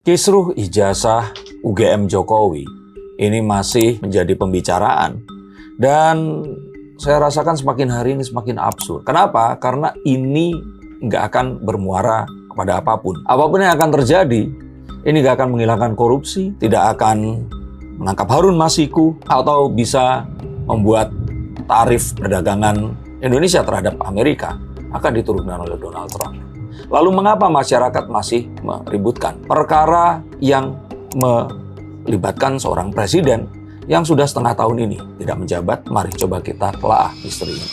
Kisruh ijazah UGM Jokowi ini masih menjadi pembicaraan dan saya rasakan semakin hari ini semakin absurd. Kenapa? Karena ini nggak akan bermuara kepada apapun. Apapun yang akan terjadi, ini nggak akan menghilangkan korupsi, tidak akan menangkap Harun Masiku, atau bisa membuat tarif perdagangan Indonesia terhadap Amerika akan diturunkan oleh Donald Trump. Lalu mengapa masyarakat masih meributkan perkara yang melibatkan seorang presiden yang sudah setengah tahun ini tidak menjabat? Mari coba kita telah misteri ini.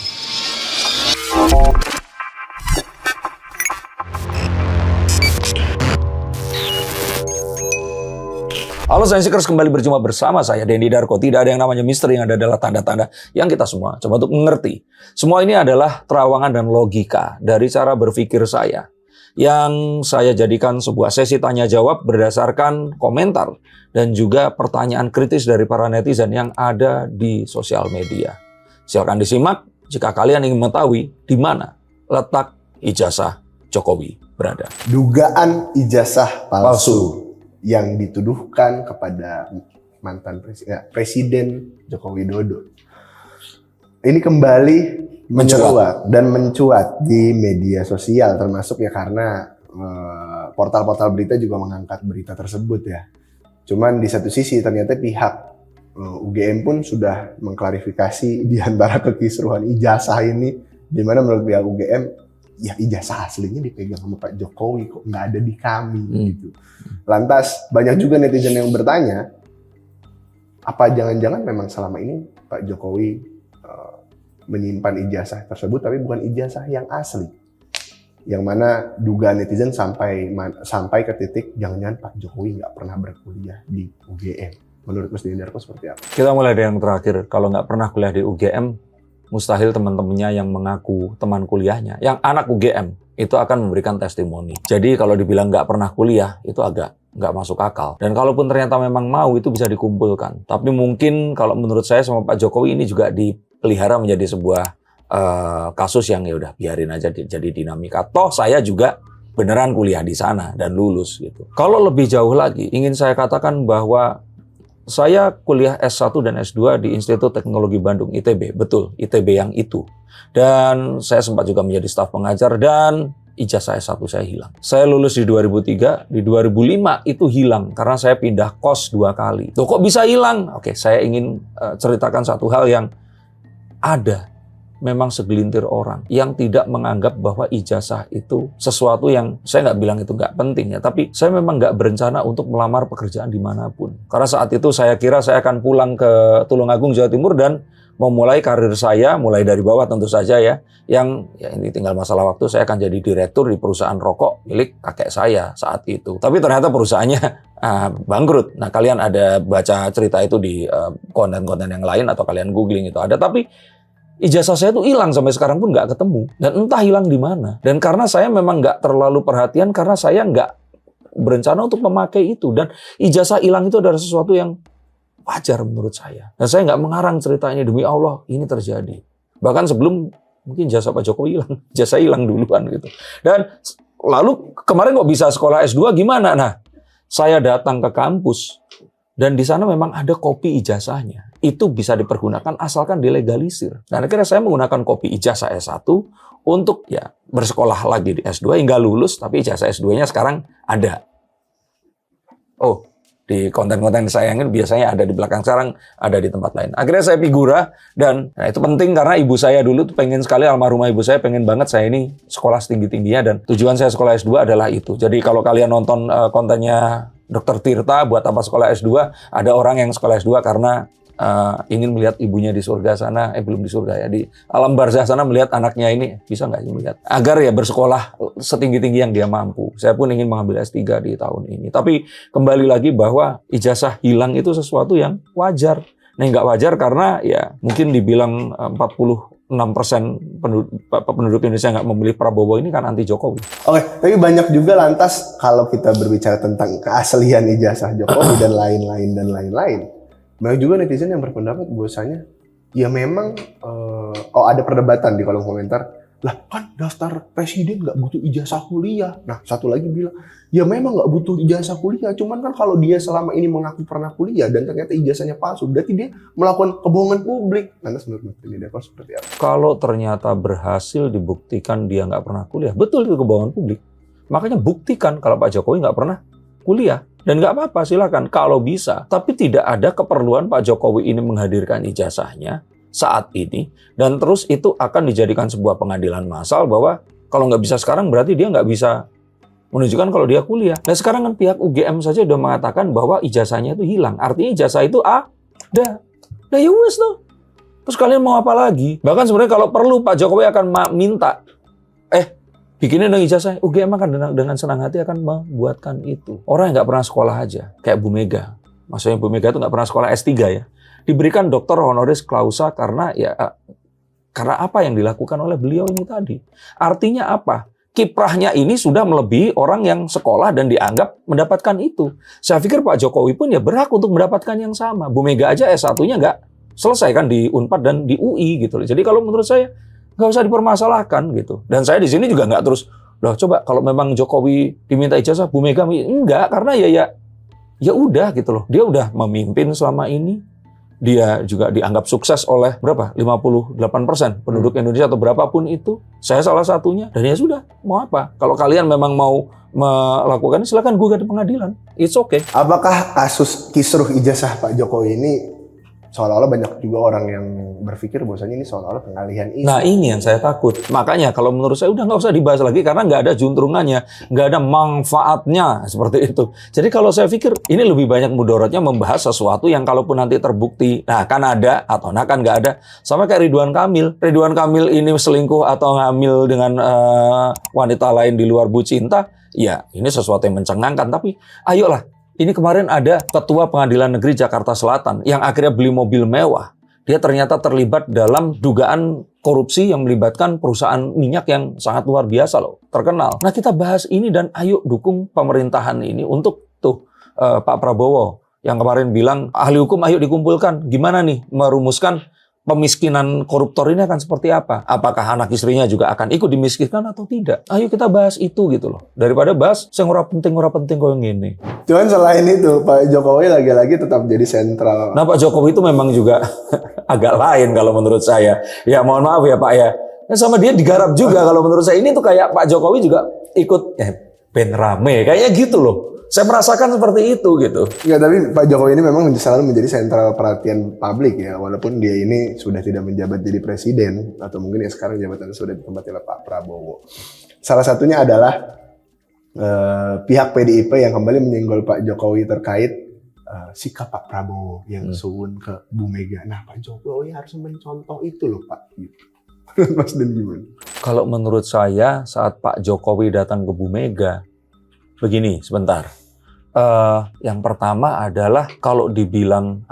Halo Sainsikers, kembali berjumpa bersama saya Denny Darko. Tidak ada yang namanya misteri, yang ada adalah tanda-tanda yang kita semua coba untuk mengerti. Semua ini adalah terawangan dan logika dari cara berpikir saya, yang saya jadikan sebuah sesi tanya jawab berdasarkan komentar dan juga pertanyaan kritis dari para netizen yang ada di sosial media. Silakan disimak jika kalian ingin mengetahui di mana letak ijazah Jokowi berada. Dugaan ijazah palsu yang dituduhkan kepada mantan Presiden Joko Widodo ini kembali mencuat di media sosial, termasuk ya karena portal-portal berita juga mengangkat berita tersebut ya. Cuman di satu sisi ternyata pihak UGM pun sudah mengklarifikasi di antara kekisruhan ijazah ini, di mana menurut pihak UGM ya ijazah aslinya dipegang sama Pak Jokowi, kok nggak ada di kami gitu. Lantas banyak juga netizen yang bertanya, apa jangan-jangan memang selama ini Pak Jokowi menyimpan ijazah tersebut tapi bukan ijazah yang asli? Yang mana dugaan netizen sampai ke titik jangan-jangan Pak Jokowi nggak pernah berkuliah di UGM. Menurut Mas Denny Darko seperti apa? Kita mulai dari yang terakhir. Kalau nggak pernah kuliah di UGM, mustahil teman-temannya yang mengaku teman kuliahnya, yang anak UGM, itu akan memberikan testimoni. Jadi kalau dibilang nggak pernah kuliah, itu agak nggak masuk akal. Dan kalaupun ternyata memang mau, itu bisa dikumpulkan. Tapi mungkin kalau menurut saya sama Pak Jokowi ini juga dipelihara menjadi sebuah kasus yang ya udah biarin aja jadi dinamika. Toh saya juga beneran kuliah di sana dan lulus gitu. Kalau lebih jauh lagi, ingin saya katakan bahwa saya kuliah S1 dan S2 di Institut Teknologi Bandung, ITB. Betul, ITB yang itu. Dan saya sempat juga menjadi staf pengajar dan ijazah S1 saya hilang. Saya lulus di 2003, di 2005 itu hilang karena saya pindah kos 2 kali. Loh kok bisa hilang? Oke, saya ingin ceritakan satu hal yang ada. Memang segelintir orang yang tidak menganggap bahwa ijazah itu sesuatu yang, saya nggak bilang itu nggak penting ya, tapi saya memang nggak berencana untuk melamar pekerjaan dimanapun. Karena saat itu saya kira saya akan pulang ke Tulungagung, Jawa Timur dan memulai karir saya, mulai dari bawah tentu saja ya, yang ya ini tinggal masalah waktu, saya akan jadi direktur di perusahaan rokok milik kakek saya saat itu. Tapi ternyata perusahaannya bangkrut. Nah, kalian ada baca cerita itu di konten-konten yang lain atau kalian googling itu ada, tapi ijazah saya tuh hilang sampai sekarang pun nggak ketemu. Dan entah hilang di mana. Dan karena saya memang nggak terlalu perhatian, karena saya nggak berencana untuk memakai itu. Dan ijazah hilang itu adalah sesuatu yang wajar menurut saya. Dan saya nggak mengarang ceritanya, demi Allah ini terjadi. Bahkan sebelum mungkin jasa Pak Jokowi hilang, jasa hilang duluan gitu. Dan lalu kemarin kok bisa sekolah S2 gimana? Nah, saya datang ke kampus dan di sana memang ada kopi ijazahnya. Itu bisa dipergunakan asalkan dilegalisir. Dan akhirnya saya menggunakan kopi ijazah S1 untuk ya bersekolah lagi di S2 hingga lulus, tapi ijazah S2-nya sekarang ada. Oh, di konten-konten saya yang biasanya ada di belakang, sekarang ada di tempat lain. Akhirnya saya figura dan nah, itu penting karena ibu saya dulu tuh pengen sekali, almarhumah ibu saya pengen banget saya ini sekolah setinggi-tingginya dan tujuan saya sekolah S2 adalah itu. Jadi kalau kalian nonton kontennya Dr. Tirta, buat apa sekolah S2, ada orang yang sekolah S2 karena ingin melihat ibunya di surga sana, belum di surga ya, di alam barzah sana melihat anaknya ini, bisa nggak sih melihat? Agar ya bersekolah setinggi-tinggi yang dia mampu. Saya pun ingin mengambil S3 di tahun ini. Tapi kembali lagi bahwa ijazah hilang itu sesuatu yang wajar. Nah, nggak wajar karena ya mungkin dibilang 46% penduduk Indonesia nggak memilih Prabowo ini kan anti Jokowi. Oke, tapi banyak juga lantas kalau kita berbicara tentang keaslian ijazah Jokowi dan lain-lain. Banyak juga netizen yang berpendapat bahwasanya ya memang ada perdebatan di kolom komentar. Lah kan daftar presiden nggak butuh ijazah kuliah. Nah satu lagi bilang, ya memang nggak butuh ijazah kuliah. Cuman kan kalau dia selama ini mengaku pernah kuliah dan ternyata ijazahnya palsu, berarti dia melakukan kebohongan publik. Anda menurut Menteri Depor seperti apa? Kalau ternyata berhasil dibuktikan dia nggak pernah kuliah, betul itu kebohongan publik. Makanya buktikan kalau Pak Jokowi nggak pernah kuliah. Dan nggak apa-apa, silakan kalau bisa. Tapi tidak ada keperluan Pak Jokowi ini menghadirkan ijazahnya saat ini, dan terus itu akan dijadikan sebuah pengadilan massal bahwa kalau nggak bisa sekarang berarti dia nggak bisa menunjukkan kalau dia kuliah. Nah sekarang kan pihak UGM saja udah mengatakan bahwa ijazahnya itu hilang. Artinya ijazah itu ada. Nah ya wes tuh. Terus kalian mau apa lagi? Bahkan sebenarnya kalau perlu Pak Jokowi akan minta, bikinin dong ijazah. UGM akan dengan senang hati akan membuatkan itu. Orang yang nggak pernah sekolah aja, kayak Bu Mega. Maksudnya Bu Mega itu nggak pernah sekolah S3 ya. Diberikan doktor honoris clausa karena apa yang dilakukan oleh beliau ini tadi. Artinya apa? Kiprahnya ini sudah melebihi orang yang sekolah dan dianggap mendapatkan itu. Saya pikir Pak Jokowi pun ya berhak untuk mendapatkan yang sama. Bu Mega aja S1-nya nggak selesai kan di Unpad dan di UI gitu. Jadi kalau menurut saya nggak usah dipermasalahkan gitu. Dan saya di sini juga nggak terus, loh coba kalau memang Jokowi diminta ijazah, Bu Mega enggak, karena ya udah gitu loh. Dia udah memimpin selama ini. Dia juga dianggap sukses oleh berapa? 58% penduduk Indonesia atau berapapun itu. Saya salah satunya. Dan ya sudah, mau apa? Kalau kalian memang mau melakukan, silakan gugat di pengadilan. It's okay. Apakah kasus kisruh ijazah Pak Jokowi ini seolah-olah banyak juga orang yang berpikir bahwasanya ini seolah-olah pengalihan isu? Nah ini yang saya takut. Makanya kalau menurut saya udah nggak usah dibahas lagi karena nggak ada juntrungannya, nggak ada manfaatnya seperti itu. Jadi kalau saya pikir ini lebih banyak mudorotnya membahas sesuatu yang kalaupun nanti terbukti, nah kan ada atau nah kan nggak ada. Sama kayak Ridwan Kamil. Ridwan Kamil ini selingkuh atau ngamil dengan wanita lain di luar Bu Cinta, ya ini sesuatu yang mencengangkan. Tapi ayolah. Ini kemarin ada Ketua Pengadilan Negeri Jakarta Selatan yang akhirnya beli mobil mewah. Dia ternyata terlibat dalam dugaan korupsi yang melibatkan perusahaan minyak yang sangat luar biasa loh, terkenal. Nah kita bahas ini dan ayo dukung pemerintahan ini untuk Pak Prabowo yang kemarin bilang ahli hukum ayo dikumpulkan. Gimana nih merumuskan pemiskinan koruptor ini akan seperti apa? Apakah anak istrinya juga akan ikut dimiskinkan atau tidak? Ayo kita bahas itu gitu loh. Daripada bahas yang ora penting kok yang ini. Cuman selain itu Pak Jokowi lagi-lagi tetap jadi sentral. Nah Pak Jokowi itu memang juga agak lain kalau menurut saya. Ya mohon maaf ya Pak ya. Nah, sama dia digarap juga kalau menurut saya. Ini tuh kayak Pak Jokowi juga ikut ben rame. Kayaknya gitu loh. Saya merasakan seperti itu gitu. Ya, tapi Pak Jokowi ini memang selalu menjadi sentral perhatian publik ya, walaupun dia ini sudah tidak menjabat jadi presiden atau mungkin ya sekarang jabatannya sudah ditempati oleh Pak Prabowo. Salah satunya adalah pihak PDIP yang kembali menyenggol Pak Jokowi terkait sikap Pak Prabowo yang suun ke Bu Mega. Nah, Pak Jokowi harus mencontoh itu loh Pak. Mas dan gimana? Kalau menurut saya saat Pak Jokowi datang ke Bu Mega, begini sebentar. Yang pertama adalah kalau dibilang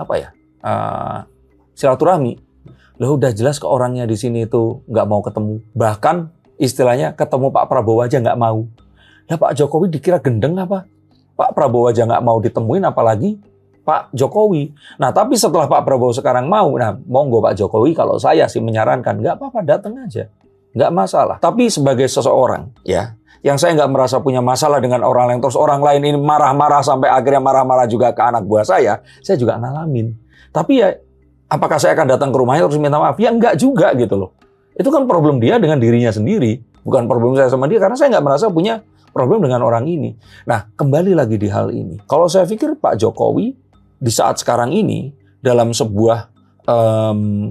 silaturahmi, loh udah jelas ke orangnya di sini itu nggak mau ketemu. Bahkan istilahnya ketemu Pak Prabowo aja nggak mau. Ya Pak Jokowi dikira gendeng apa? Pak Prabowo aja nggak mau ditemuin apalagi Pak Jokowi. Nah tapi setelah Pak Prabowo sekarang mau, nah monggo Pak Jokowi kalau saya sih menyarankan nggak apa-apa datang aja, nggak masalah. Tapi sebagai seseorang ya. Yang saya nggak merasa punya masalah dengan orang lain, terus orang lain ini marah-marah sampai akhirnya marah-marah juga ke anak buah saya juga ngalamin. Tapi ya, apakah saya akan datang ke rumahnya terus minta maaf? Ya enggak juga gitu loh. Itu kan problem dia dengan dirinya sendiri, bukan problem saya sama dia, karena saya nggak merasa punya problem dengan orang ini. Nah, kembali lagi di hal ini. Kalau saya pikir Pak Jokowi di saat sekarang ini, dalam sebuah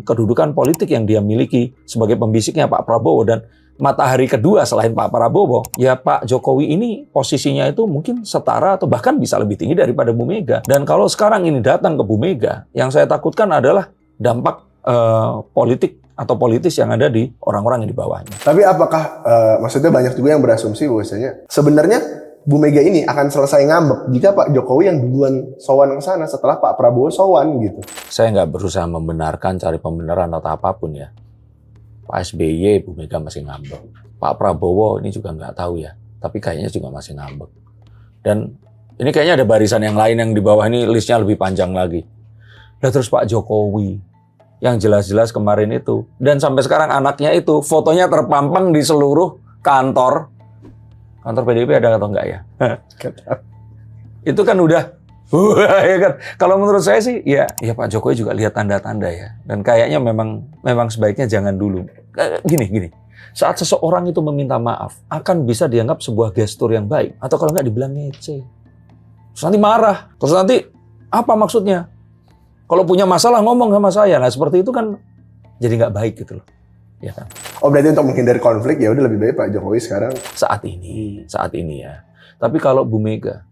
kedudukan politik yang dia miliki sebagai pembisiknya Pak Prabowo dan matahari kedua selain Pak Prabowo, ya Pak Jokowi ini posisinya itu mungkin setara atau bahkan bisa lebih tinggi daripada Bu Mega. Dan kalau sekarang ini datang ke Bu Mega, yang saya takutkan adalah dampak politik atau politis yang ada di orang-orang yang di bawahnya. Tapi apakah, maksudnya banyak juga yang berasumsi bahwasanya sebenarnya Bu Mega ini akan selesai ngambek jika Pak Jokowi yang duluan sowan ke sana setelah Pak Prabowo sowan gitu? Saya nggak berusaha membenarkan, cari pembenaran atau apapun ya. Pak SBY, Bu Mega masih ngambek. Pak Prabowo ini juga nggak tahu ya, tapi kayaknya juga masih ngambek. Dan ini kayaknya ada barisan yang lain yang di bawah ini listnya lebih panjang lagi. Nah terus Pak Jokowi, yang jelas-jelas kemarin itu. Dan sampai sekarang anaknya itu fotonya terpampang di seluruh kantor. Kantor PDIP ada atau enggak ya? Itu kan udah, ya kan. Kalau menurut saya sih, ya Pak Jokowi juga lihat tanda-tanda ya. Dan kayaknya memang sebaiknya jangan dulu. Gini. Saat seseorang itu meminta maaf, akan bisa dianggap sebuah gestur yang baik. Atau kalau enggak dibilang ngece. Terus nanti marah. Terus nanti, apa maksudnya? Kalau punya masalah ngomong sama saya. Nah seperti itu kan jadi nggak baik gitu loh. Ya kan? Oh berarti untuk menghindari konflik ya udah lebih baik Pak Jokowi sekarang Saat ini ya. Tapi kalau Bu Mega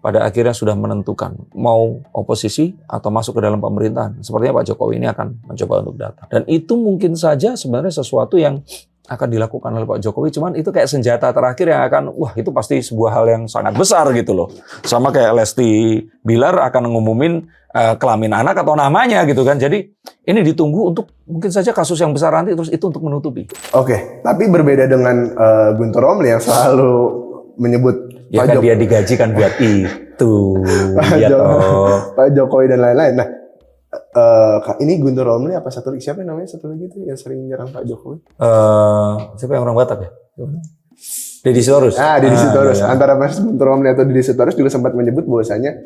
pada akhirnya sudah menentukan mau oposisi atau masuk ke dalam pemerintahan, sepertinya Pak Jokowi ini akan mencoba untuk datang. Dan itu mungkin saja sebenarnya sesuatu yang akan dilakukan oleh Pak Jokowi, cuman itu kayak senjata terakhir yang akan, wah itu pasti sebuah hal yang sangat besar gitu loh. Sama kayak Lesti Bilar akan ngumumin kelamin anak atau namanya gitu kan. Jadi ini ditunggu untuk mungkin saja kasus yang besar nanti, terus itu untuk menutupi. Oke, tapi berbeda dengan Guntur Romli yang selalu menyebut Ya Pak kan Jokowi. dia digaji kan buat itu. Pak Jokowi dan lain-lain. Nah, ini Guntur Romli apa satu lagi? Siapa yang namanya satu lagi itu yang sering menyerang Pak Jokowi? Siapa yang orang Batak ya? Deddy Sitorus. Deddy Sitorus. Ya. Antara Mas Guntur Romli atau Deddy Sitorus juga sempat menyebut bahwasanya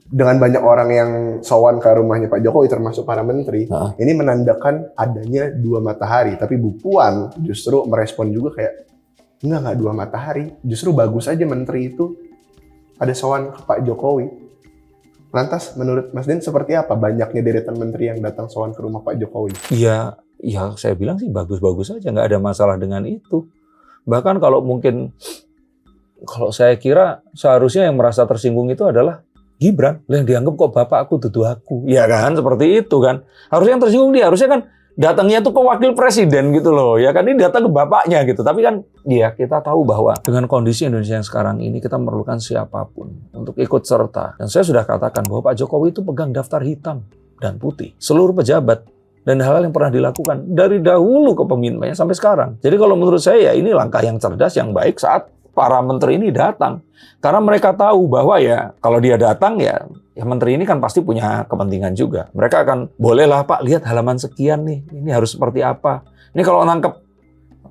dengan banyak orang yang sowan ke rumahnya Pak Jokowi termasuk para menteri, ini menandakan adanya dua matahari. Tapi Bu Puan justru merespon juga kayak enggak dua matahari. Justru bagus aja menteri itu ada sowan ke Pak Jokowi. Lantas menurut Mas Den seperti apa banyaknya deretan menteri yang datang sowan ke rumah Pak Jokowi? Ya saya bilang sih bagus-bagus aja, nggak ada masalah dengan itu. Bahkan kalau saya kira seharusnya yang merasa tersinggung itu adalah Gibran. Yang dianggap kok bapak aku dudu aku. Ya kan, seperti itu kan. Harusnya yang tersinggung dia, harusnya kan datangnya tuh ke wakil presiden gitu loh. Ya kan, ini datang ke bapaknya gitu. Tapi kan ya kita tahu bahwa dengan kondisi Indonesia yang sekarang ini kita memerlukan siapapun untuk ikut serta. Dan saya sudah katakan bahwa Pak Jokowi itu pegang daftar hitam dan putih. Seluruh pejabat dan hal-hal yang pernah dilakukan dari dahulu kepemimpinannya sampai sekarang. Jadi kalau menurut saya ya ini langkah yang cerdas, yang baik saat para menteri ini datang. Karena mereka tahu bahwa ya kalau dia datang ya menteri ini kan pasti punya kepentingan juga. Mereka akan, bolehlah Pak lihat halaman sekian nih, ini harus seperti apa. Ini kalau nangkep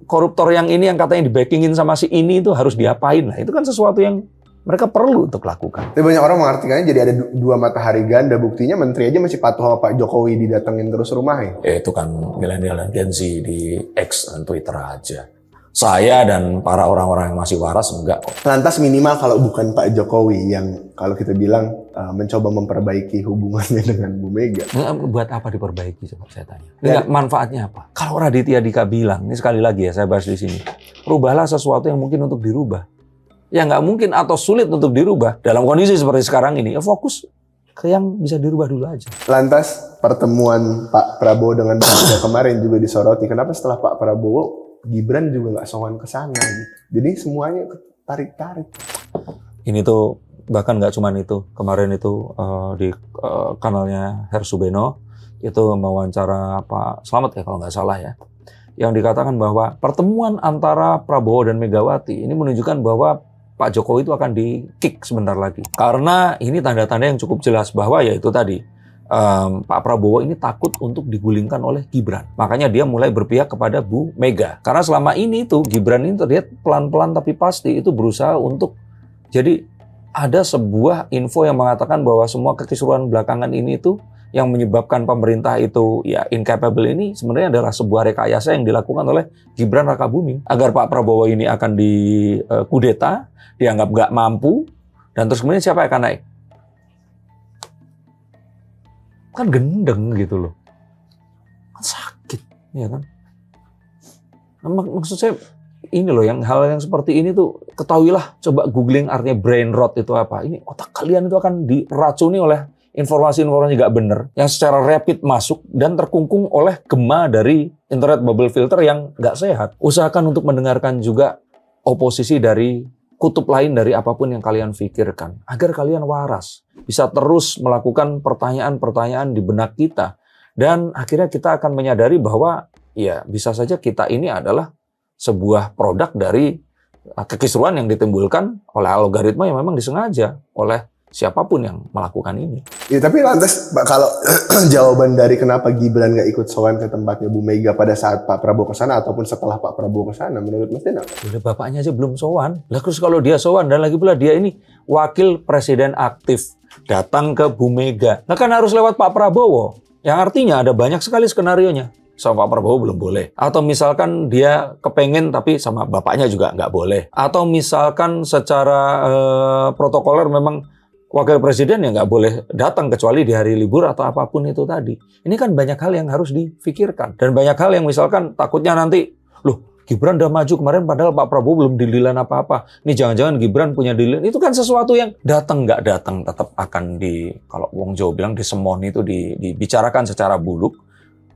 koruptor yang ini yang katanya di-backingin sama si ini itu harus diapain. Nah itu kan sesuatu yang mereka perlu untuk lakukan. Tapi banyak orang mengartikannya jadi ada dua matahari ganda. Buktinya menteri aja masih patuh sama Pak Jokowi didatengin terus rumahnya. Itu kan milenial dan Gen Z di X dan Twitter aja. Saya dan para orang-orang yang masih waras enggak kok. Lantas minimal kalau bukan Pak Jokowi yang kalau kita bilang mencoba memperbaiki hubungannya dengan Bu Mega. Buat apa diperbaiki coba saya tanya. Enggak, manfaatnya apa? Kalau Raditya Dika bilang, ini sekali lagi ya saya bahas di sini. Rubahlah sesuatu yang mungkin untuk dirubah. Ya nggak mungkin atau sulit untuk dirubah. Dalam kondisi seperti sekarang ini, ya fokus ke yang bisa dirubah dulu aja. Lantas pertemuan Pak Prabowo dengan Bu Mega kemarin juga disoroti. Kenapa setelah Pak Prabowo Gibran juga nggak sowan ke sana gitu. Jadi semuanya tarik-tarik. Ini tuh bahkan nggak cuma itu. Kemarin itu di kanalnya Hersubeno itu mewawancara Pak Slamet ya kalau nggak salah ya. Yang dikatakan bahwa pertemuan antara Prabowo dan Megawati ini menunjukkan bahwa Pak Jokowi itu akan di-kick sebentar lagi. Karena ini tanda-tanda yang cukup jelas bahwa ya itu tadi. Pak Prabowo ini takut untuk digulingkan oleh Gibran. Makanya dia mulai berpihak kepada Bu Mega. Karena selama ini tuh Gibran ini terlihat pelan-pelan tapi pasti itu berusaha untuk jadi ada sebuah info yang mengatakan bahwa semua kekisruhan belakangan ini tuh yang menyebabkan pemerintah itu ya incapable ini sebenarnya adalah sebuah rekayasa yang dilakukan oleh Gibran Rakabuming agar Pak Prabowo ini akan dikudeta, dianggap nggak mampu, dan terus kemudian siapa yang akan naik? Kan gendeng gitu loh, kan sakit, ya kan? Maksud saya ini loh, yang hal yang seperti ini tuh ketahuilah, coba googling artinya brain rot itu apa. Ini otak kalian itu akan diracuni oleh informasi-informasi nggak bener yang secara rapid masuk dan terkungkung oleh gema dari internet bubble filter yang nggak sehat. Usahakan untuk mendengarkan juga oposisi dari kutub lain dari apapun yang kalian pikirkan, agar kalian waras, bisa terus melakukan pertanyaan-pertanyaan di benak kita, dan akhirnya kita akan menyadari bahwa ya bisa saja kita ini adalah sebuah produk dari kekisruhan yang ditimbulkan oleh algoritma yang memang disengaja oleh siapapun yang melakukan ini. Ya, tapi lantas kalau jawaban dari kenapa Gibran nggak ikut sowan ke tempatnya Bu Mega pada saat Pak Prabowo ke sana ataupun setelah Pak Prabowo ke sana, menurut Mas Den apa? Udah bapaknya aja belum sowan. Lah terus kalau dia sowan dan lagi pula dia ini wakil presiden aktif datang ke Bu Mega. Nah kan harus lewat Pak Prabowo. Yang artinya ada banyak sekali skenarionya. Sama Pak Prabowo belum boleh. Atau misalkan dia kepengen tapi sama bapaknya juga nggak boleh. Atau misalkan secara protokoler memang wakil presiden ya nggak boleh datang kecuali di hari libur atau apapun itu tadi. Ini kan banyak hal yang harus difikirkan. Dan banyak hal yang misalkan takutnya nanti, loh Gibran udah maju kemarin padahal Pak Prabowo belum dililan apa-apa. Ini jangan-jangan Gibran punya dililan. Itu kan sesuatu yang datang nggak datang tetap akan kalau Wong Jawa bilang disemoni itu dibicarakan secara buluk.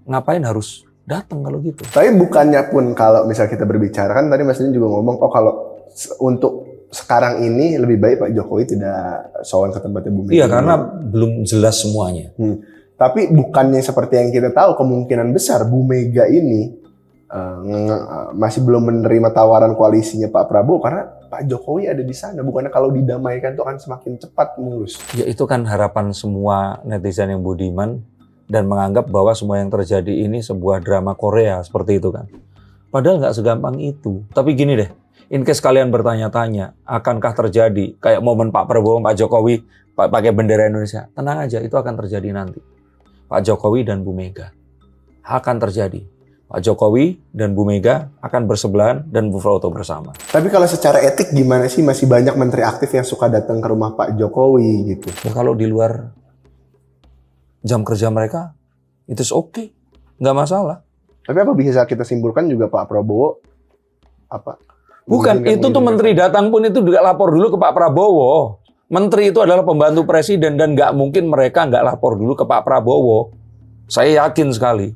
Ngapain harus datang kalau gitu? Tapi bukannya pun kalau misal kita berbicara kan tadi Mas Den juga ngomong, oh kalau untuk sekarang ini lebih baik Pak Jokowi tidak sowan ke tempatnya Bu Mega. Iya, karena belum jelas semuanya. Tapi bukannya seperti yang kita tahu, kemungkinan besar Bu Mega ini masih belum menerima tawaran koalisinya Pak Prabowo karena Pak Jokowi ada di sana. Bukannya kalau didamaikan itu akan semakin cepat mulus. Ya itu kan harapan semua netizen yang budiman dan menganggap bahwa semua yang terjadi ini sebuah drama Korea seperti itu kan. Padahal nggak segampang itu. Tapi gini deh. In case kalian bertanya-tanya, akankah terjadi kayak momen Pak Prabowo, Pak Jokowi pakai bendera Indonesia? Tenang aja, itu akan terjadi nanti. Pak Jokowi dan Bu Mega akan terjadi. Pak Jokowi dan Bu Mega akan bersebelahan dan berfoto bersama. Tapi kalau secara etik gimana sih? Masih banyak menteri aktif yang suka datang ke rumah Pak Jokowi gitu. Ya, kalau di luar jam kerja mereka, itu oke, nggak masalah. Tapi apa bisa kita simpulkan juga Pak Prabowo apa? Bukan, itu tuh menteri datang pun itu juga lapor dulu ke Pak Prabowo. Menteri itu adalah pembantu presiden dan nggak mungkin mereka nggak lapor dulu ke Pak Prabowo. Saya yakin sekali.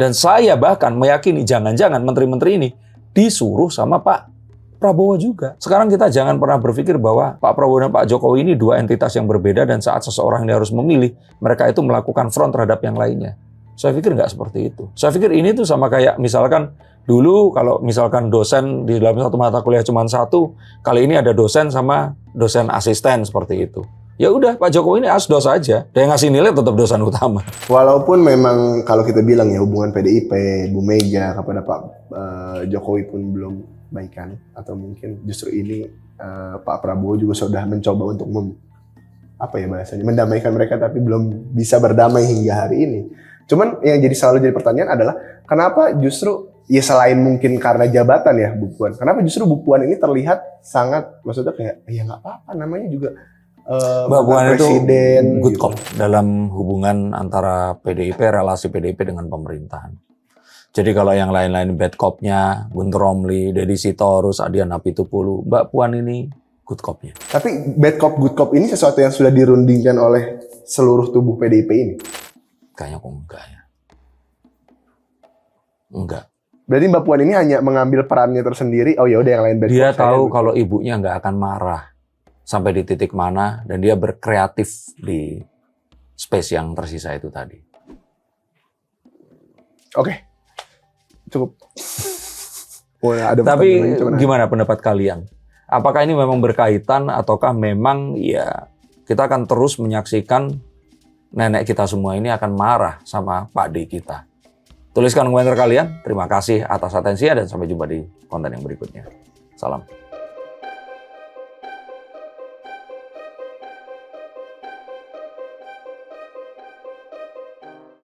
Dan saya bahkan meyakini jangan-jangan menteri-menteri ini disuruh sama Pak Prabowo juga. Sekarang kita jangan pernah berpikir bahwa Pak Prabowo dan Pak Jokowi ini dua entitas yang berbeda dan saat seseorang ini harus memilih, mereka itu melakukan front terhadap yang lainnya. Saya pikir nggak seperti itu. Saya pikir ini tuh sama kayak misalkan dulu kalau misalkan dosen di dalam satu mata kuliah cuma satu, kali ini ada dosen sama dosen asisten seperti itu. Ya udah, Pak Jokowi ini asdos aja. Dan yang ngasih nilai tetap dosen utama. Walaupun memang kalau kita bilang ya hubungan PDIP, Bu Mega kepada Pak Jokowi pun belum baikan atau mungkin justru ini Pak Prabowo juga sudah mencoba untuk mendamaikan mereka tapi belum bisa berdamai hingga hari ini. Cuman yang selalu jadi pertanyaan adalah kenapa justru ya selain mungkin karena jabatan ya Bu Puan, kenapa justru Bu Puan ini terlihat sangat maksudnya kayak ya nggak apa-apa namanya juga Mbak Puan itu presiden good gitu. cop dalam hubungan antara PDIP, relasi PDIP dengan pemerintahan. Jadi kalau yang lain-lain bad cop-nya, Guntur Romli, Deddy Sitorus, Adian Apitupulu, Mbak Puan ini good cop-nya. Tapi bad cop, good cop ini sesuatu yang sudah dirundingkan oleh seluruh tubuh PDIP ini? Kayaknya kok enggak ya. Enggak. Berarti Mbak Puan ini hanya mengambil perannya tersendiri, oh ya udah yang lain bad Dia cop. tahu kalau ibunya nggak akan marah sampai di titik mana dan dia berkreatif di space yang tersisa itu tadi. Oke. Cukup. Ada Tapi gimana pendapat kalian? Apakah ini memang berkaitan ataukah memang ya kita akan terus menyaksikan nenek kita semua ini akan marah sama Pak D kita? Tuliskan komentar kalian. Terima kasih atas atensinya dan sampai jumpa di konten yang berikutnya. Salam.